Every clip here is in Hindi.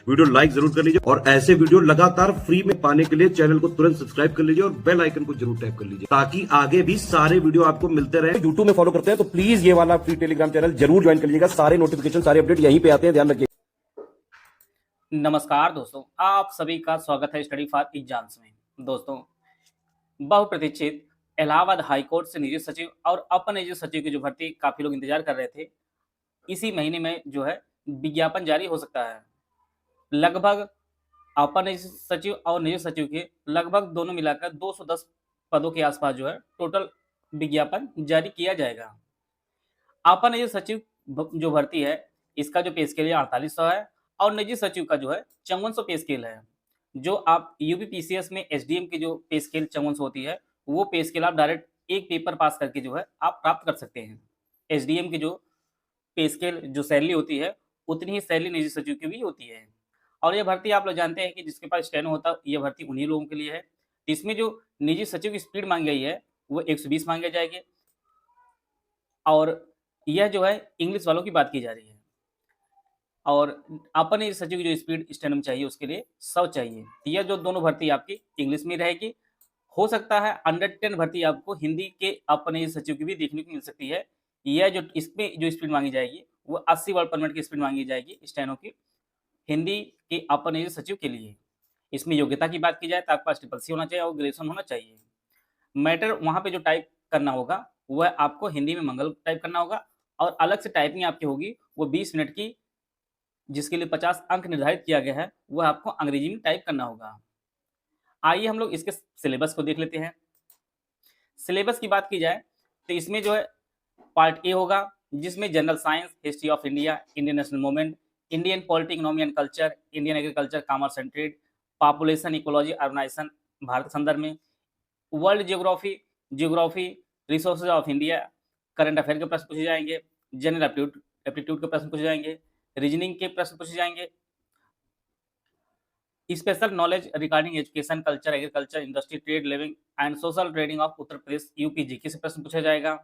वीडियो लाइक जरूर कर लीजिए और ऐसे वीडियो लगातार फ्री में पाने के लिए चैनल को तुरंत सब्सक्राइब कर लीजिए और बेल आइकन को जरूर टैप कर लीजिए ताकि आगे भी सारे वीडियो आपको मिलते रहे। यूट्यूब में फॉलो करते हैं तो प्लीज ये वाला फ्री टेलीग्राम चैनल जरूर ज्वाइन कर लीजिएगा। सारे नोटिफिकेशन सारे अपडेट यहीं पे आते हैं, ध्यान रखिए। नमस्कार दोस्तों, आप सभी का स्वागत है स्टडी फॉर एग्जाम्स में। दोस्तों, बहुप्रतीक्षित इलाहाबाद हाईकोर्ट से निजी सचिव और अपर निजी सचिव की जो भर्ती काफी लोग इंतजार कर रहे थे, इसी महीने में जो है विज्ञापन जारी हो सकता है। लगभग अपर निजी सचिव और निजी सचिव के लगभग दोनों मिलाकर 210 पदों के आसपास जो है टोटल विज्ञापन जारी किया जाएगा। अपर निजी सचिव जो भर्ती है, इसका जो पे स्केल है 4800 है और निजी सचिव का जो है 5400 पे स्केल है। जो आप यूपीपीसीएस में एसडीएम की जो पे स्केल 5400 होती है, वो पे स्केल आप डायरेक्ट एक पेपर पास करके जो है आप प्राप्त कर सकते हैं। एसडीएम की जो पे स्केल जो सैलरी होती है, उतनी ही सैलरी निजी सचिव की भी होती है। और ये भर्ती आप लोग जानते हैं कि जिसके पास स्टेनो होता है, ये भर्ती उन्हीं लोगों के लिए है। इसमें जो निजी सचिव की स्पीड मांगी गई है, वो 120 मांगे जाएगी और यह जो है इंग्लिश वालों की बात की जा रही है। और अपर निजी सचिव की जो स्पीड स्टेनम चाहिए, उसके लिए 100 चाहिए। यह जो दोनों भर्ती आपकी इंग्लिश में रहेगी। हो सकता है अंडर 10 भर्ती आपको हिंदी के अपर निजी सचिव की भी देखने को मिल सकती है। यह जो इसमें जो स्पीड मांगी जाएगी, वो 80 वर्ड पर मिनट की स्पीड मांगी जाएगी स्टेनो की, हिंदी के अपर निजी सचिव के लिए। इसमें योग्यता की बात की जाए तो आपके पास ट्रिपल सी होना चाहिए और ग्रेजुएशन होना चाहिए। मैटर वहाँ पे जो टाइप करना होगा, वह आपको हिंदी में मंगल टाइप करना होगा और अलग से टाइपिंग आपकी होगी, वो 20 मिनट की, जिसके लिए 50 अंक निर्धारित किया गया है, वह आपको अंग्रेजी में टाइप करना होगा। आइए हम लोग इसके सिलेबस को देख लेते हैं। सिलेबस की बात की जाए तो इसमें जो है पार्ट ए होगा, जिसमें general science, history of India, Indian national movement, Indian polity, economy and culture, Indian agriculture, commerce and trade, population, ecology, urbanisation Bharat के संदर्भ में, world geography, geography, resources of India, current affair के प्रश्न पूछे जाएंगे, जनरल एप्टीट्यूड के प्रश्न पूछे जाएंगे, रीजनिंग के प्रश्न पूछे जाएंगे, special knowledge regarding education, culture, agriculture, industry, trade, living and social trading of Uttar Pradesh UP GK से प्रश्न पूछा जाएगा।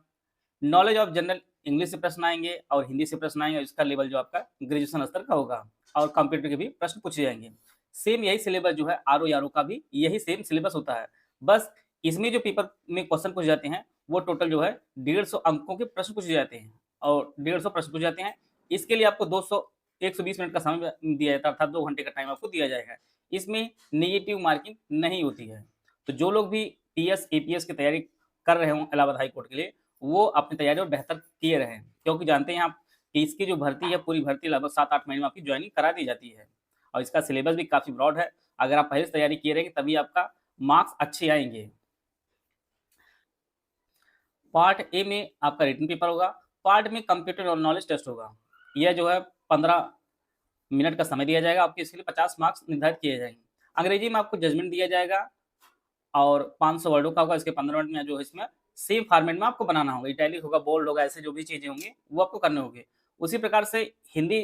नॉलेज ऑफ जनरल इंग्लिश से प्रश्न आएंगे और हिंदी से प्रश्न आएंगे। इसका लेवल जो आपका ग्रेजुएशन स्तर का होगा और कंप्यूटर के भी प्रश्न पूछे जाएंगे। सेम यही सिलेबस जो है आर का भी यही सेम सिलेबस होता है। बस इसमें जो पेपर में क्वेश्चन पूछे जाते हैं, वो टोटल जो है 150 अंकों के प्रश्न पूछे जाते हैं और 150 प्रश्न पूछे जाते हैं। इसके लिए आपको 120 मिनट का समय दिया जाता है, अर्थात 2 घंटे का टाइम आपको दिया जाएगा। इसमें नेगेटिव मार्किंग नहीं होती है। तो जो लोग भी टीएस एपीएस की तैयारी कर रहे हों इलाहाबाद हाई कोर्ट के लिए, वो अपनी तैयारी और बेहतर किए रहें, क्योंकि जानते हैं आप कि इसकी जो भर्ती है, पूरी भर्ती लगभग 7-8 महीने में आपकी ज्वाइनिंग करा दी जाती है और इसका सिलेबस भी काफ़ी ब्रॉड है। अगर आप पहले से तैयारी किए रहेंगे तभी आपका मार्क्स अच्छे आएंगे। पार्ट ए में आपका रिटन पेपर होगा। पार्ट में कंप्यूटर और नॉलेज टेस्ट होगा। यह जो है 15 मिनट का समय दिया जाएगा आपको। इसके लिए 50 मार्क्स निर्धारित किए जाएंगे। अंग्रेजी में आपको जजमेंट दिया जाएगा और 500 वर्डों का होगा। इसके 15 मिनट में जो है इसमें सेम फॉर्मेट में आपको बनाना होगा। इटैलिक होगा, बोल्ड होगा, ऐसे जो भी चीज़ें होंगी वो आपको करने होंगे। उसी प्रकार से हिंदी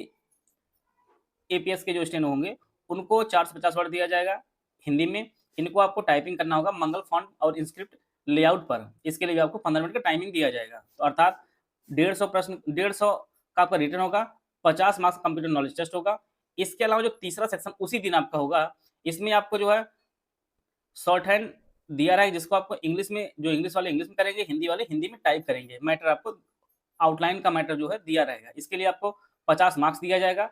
एपीएस के जो स्टेनो होंगे, उनको 450 वर्ड दिया जाएगा हिंदी में। इनको आपको टाइपिंग करना होगा मंगल फॉन्ट और इंस्क्रिप्ट लेआउट पर। इसके लिए भी आपको 15 मिनट का टाइमिंग दिया जाएगा। तो अर्थात 150 प्रश्न, 150 का आपका रिटन होगा, 50 मार्क्स कंप्यूटर नॉलेज टेस्ट होगा। इसके अलावा जो तीसरा सेक्शन उसी दिन आपका होगा, इसमें आपको जो है शॉर्ट हैंड दिया रहा है, जिसको आपको इंग्लिश में, जो इंग्लिश वाले इंग्लिश में करेंगे, हिंदी वाले हिंदी में टाइप करेंगे। मैटर आपको आउटलाइन का मैटर जो है दिया रहेगा। इसके लिए आपको 50 मार्क्स दिया जाएगा,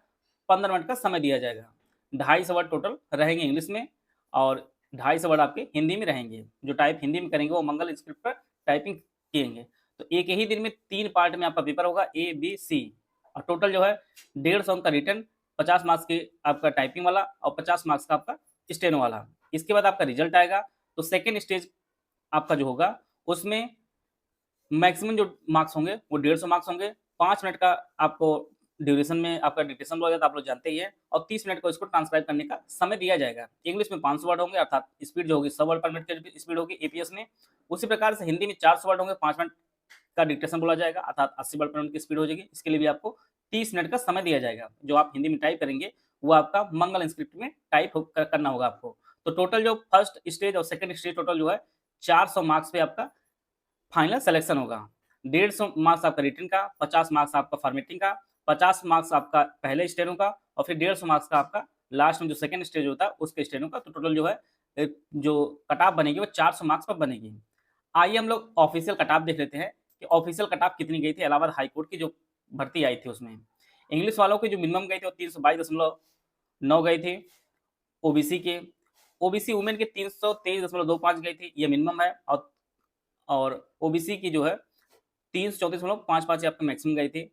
15 मिनट का समय दिया जाएगा। 250 वर्ड टोटल रहेंगे इंग्लिश में और 250 वर्ड आपके हिंदी में रहेंगे। जो टाइप हिंदी में करेंगे वो मंगल स्क्रिप्ट पर टाइपिंग किएंगे। तो एक ही दिन में 3 पार्ट में आपका पेपर होगा, ए बी सी, और टोटल जो है 150 अंक का रिटन, 50 मार्क्स के आपका टाइपिंग वाला और 50 मार्क्स का आपका स्टेनो वाला। इसके बाद आपका रिजल्ट आएगा। तो सेकेंड स्टेज आपका जो होगा, उसमें मैक्सिमम जो मार्क्स होंगे वो 150 मार्क्स होंगे। 5 मिनट का आपको ड्यूरेशन में आपका डिक्टेशन हो जाता है, आप लोग जानते ही है, और 30 मिनट को इसको ट्रांसक्राइब करने का समय दिया जाएगा। इंग्लिश में 500 वर्ड होंगे, अर्थात स्पीड जो होगी 100 वर्ड पर मिनट की स्पीड होगी एपीएस में। उसी प्रकार से हिंदी में 400 वर्ड होंगे, 5 मिनट का डिक्टेशन बोला जाएगा, अर्थात 80 वर्ड पर मिनट की स्पीड हो जाएगी। इसके लिए भी आपको 30 मिनट का समय दिया जाएगा। जो आप हिंदी में टाइप करेंगे वो आपका मंगल स्क्रिप्ट में टाइप करना होगा आपको। तो टोटल जो फर्स्ट स्टेज और सेकंड स्टेज टोटल जो है 400 मार्क्स पे आपका फाइनल सिलेक्शन होगा। 150 मार्क्स आपका रिटन का, 50 मार्क्स आपका फॉर्मेटिंग का, 50 मार्क्स आपका पहले स्टेनो का और फिर 150 मार्क्स का आपका लास्ट में जो सेकंड स्टेज होता है उसके स्टेजों का, तो टोटल जो है जो कट ऑफ बनेगी वो 400 मार्क्स पर बनेगी। आइए हम लोग ऑफिशियल कट ऑफ देख लेते हैं कि ऑफिशियल कट ऑफ कितनी गई थी इलाहाबाद हाई कोर्ट की जो भर्ती आई थी उसमें। इंग्लिश वालों की जो मिनिमम गई थी वो 322.9 गई थी। ओबीसी के ओबीसी वुमेन के 323.25 गई थी, ये मिनिमम है। और ओबीसी की जो है 334.55 ये आपकी मैक्सिमम गई थी।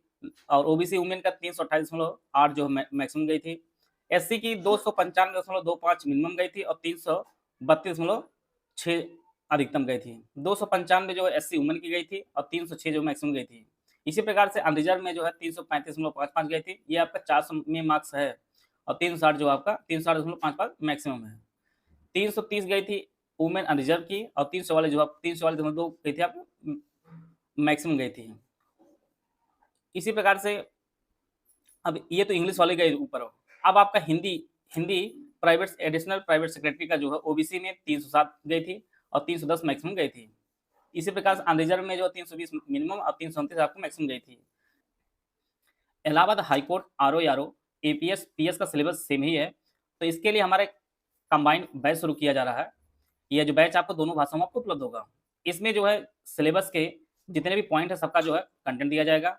और ओबीसी वुमेन का 328.8 जो मैक्सिमम गई थी। एससी की 295.25 मिनिमम गई थी और 332.6 अधिकतम गई थी। 295 जो है एससी वुमेन की गई थी और 306 जो मैक्सिमम गई थी। इसी प्रकार से अनरिजर्व में जो है 335.55 गई थी, ये आपका 400 में मार्क्स है। और 360 जो आपका 360.55 मैक्सिमम है। 330 गई थी वुमेन अनरिजर्व की और 344 जो आप 344.2 गई थी आपको मैक्सिमम गई थी। इसी प्रकार से अब ये तो इंग्लिश वाले गए ऊपर हो। अब आपका Hindi Hindi private additional private secretary का जो है ओबीसी में 307 गई थी और 310 मैक्सिमम गई थी। इसी प्रकार से अनरिजर्व में जो 320 मिनिमम और 329 आपको मैक्सिमम गई थी। Allahabad high court RO APS PS का सिलेबस सेम ही है, तो इसके लिए हमारा कंबाइंड बैच शुरू किया जा रहा है। यह जो बैच आपको दोनों भाषाओं में आपको उपलब्ध होगा। इसमें जो है सिलेबस के जितने भी पॉइंट है सबका जो है कंटेंट दिया जाएगा।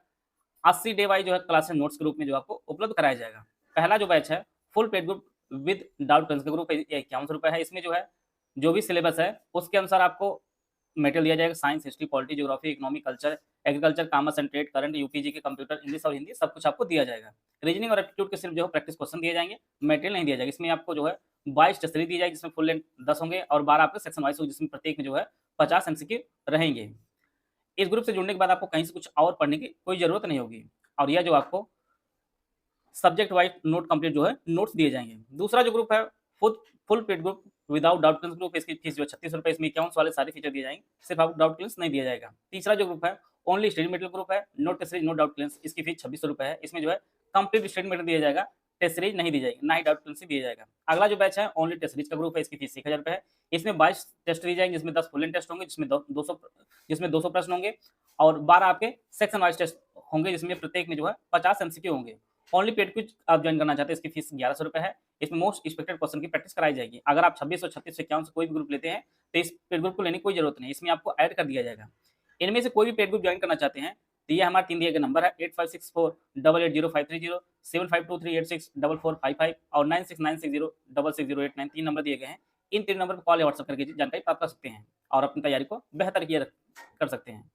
80 डे वाइज जो है क्लास नोट्स के रूप में जो आपको उपलब्ध कराया जाएगा। पहला जो बैच है full paid group with doubt class का ग्रुप है, 51 है। इसमें जो है जो भी सिलेबस है उसके अनुसार आपको मटेरियल दिया जाएगा। Science, history, polity, geography, economy, culture, agriculture, commerce and trade, current, UPG के कंप्यूटर, इंग्लिश और हिंदी सब कुछ आपको दिया जाएगा। रीजनिंग और एप्टीट्यूड के सिर्फ जो है प्रैक्टिस क्वेश्चन दिए जाएंगे, मटेरियल नहीं दिया जाएगा। इसमें आपको जो है 22 टेस्ट सीरीज दी जाएगी जिसमें फुल लेंथ 10 होंगे और 12 आपके सेक्शन वाइज होंगे जिसमें प्रत्येक में जो है 50 एमसीक्यू रहेंगे। इस ग्रुप से जुड़ने के बाद आपको कहीं से कुछ और पढ़ने की कोई जरूरत नहीं होगी। और यह जो आपको सब्जेक्ट वाइज नोट कंप्लीट जो है नोट्स दिए जाएंगे। दूसरा जो ग्रुप है full paid group without doubt class group, इसकी फीस जो है 36 रुपए, इसमें 51 वाले सारे फीचर दिए जाएंगे, सिर्फ आपको डाउट क्लास नहीं दिया जाएगा। तीसरा जो ग्रुप है ओनली स्टडी मटेरियल ग्रुप है, no test series no doubt class, इसकी फीस 2600 रुपए है। इसमें जो है कंप्लीट स्टडी मटेरियल दिया जाएगा, टेस्ट सीरीज नहीं दी जाएगी, ना ही डाउट क्लास दिया जाएगा। अगला जो बैच है ओनली टेस्ट सीरीज का ग्रुप है, इसकी फीस 1000 रुपए है। इसमें 22 टेस्ट दी जाएंगे जिसमें 10 फुल टेस्ट होंगे जिसमें 200 प्रश्न होंगे और 12 आपके सेक्शन वाइज टेस्ट होंगे जिसमें प्रत्येक में जो है 50 एमसीक्यू होंगे। ओनली पेड क्विज आप ज्वाइन करना चाहते हैं, इसकी फीस 1100 रुपए है। इसमें मोस्ट एक्सपेक्टेड क्वेश्चन की प्रैक्टिस कराई जाएगी। अगर आप 2600, 3600, 51 से कोई भी ग्रुप लेते हैं तो इस पेड ग्रुप को लेने की कोई जरूरत नहीं, इसमें आपको ऐड कर दिया जाएगा। इनमें से कोई भी पेड ग्रुप ज्वाइन करना चाहते हैं तो ये हमारे 3 दिए गए नंबर है 8564880530, 7523864455 और 9696060893 3 नंबर दिए गए हैं। इन 3 नंबर पर कॉल या व्हाट्सएप करके जानकारी प्राप्त कर सकते हैं और अपनी तैयारी को बेहतर किया कर सकते हैं।